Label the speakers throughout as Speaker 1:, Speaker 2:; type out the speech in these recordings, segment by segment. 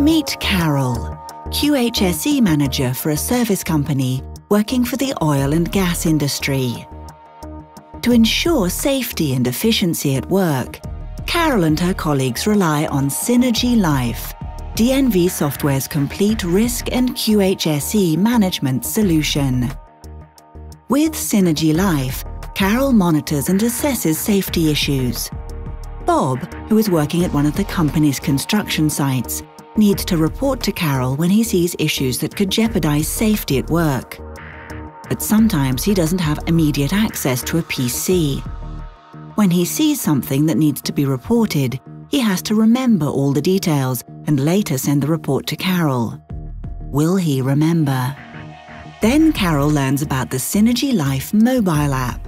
Speaker 1: Meet Carol, QHSE manager for a service company working for the oil and gas industry. To ensure safety and efficiency at work, Carol and her colleagues rely on Synergy Life, DNV Software's complete risk and QHSE management solution. With Synergy Life, Carol monitors and assesses safety issues. Bob, who is working at one of the company's construction sites, needs to report to Carol when he sees issues that could jeopardize safety at work. But sometimes he doesn't have immediate access to a PC. When he sees something that needs to be reported, he has to remember all the details and later send the report to Carol. Will he remember? Then Carol learns about the Synergy Life mobile app.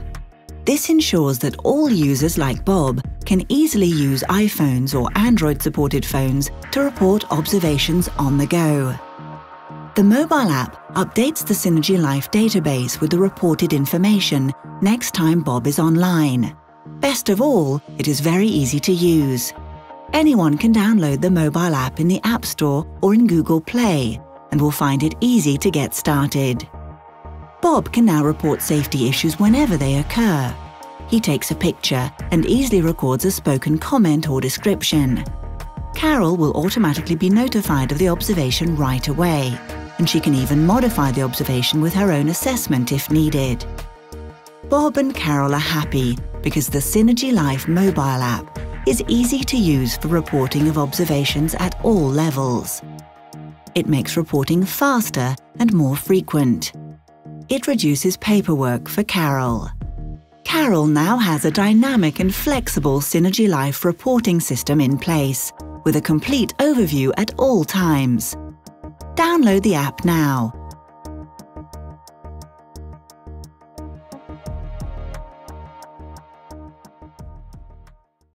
Speaker 1: This ensures that all users like Bob can easily use iPhones or Android-supported phones to report observations on the go. The mobile app updates the Synergy Life database with the reported information next time Bob is online. Best of all, it is very easy to use. Anyone can download the mobile app in the App Store or in Google Play and will find it easy to get started. Bob can now report safety issues whenever they occur. He takes a picture and easily records a spoken comment or description. Carol will automatically be notified of the observation right away, and she can even modify the observation with her own assessment if needed. Bob and Carol are happy because the Synergy Life mobile app is easy to use for reporting of observations at all levels. It makes reporting faster and more frequent. It reduces paperwork for Carol. Carol now has a dynamic and flexible Synergy Life reporting system in place, with a complete overview at all times. Download the app now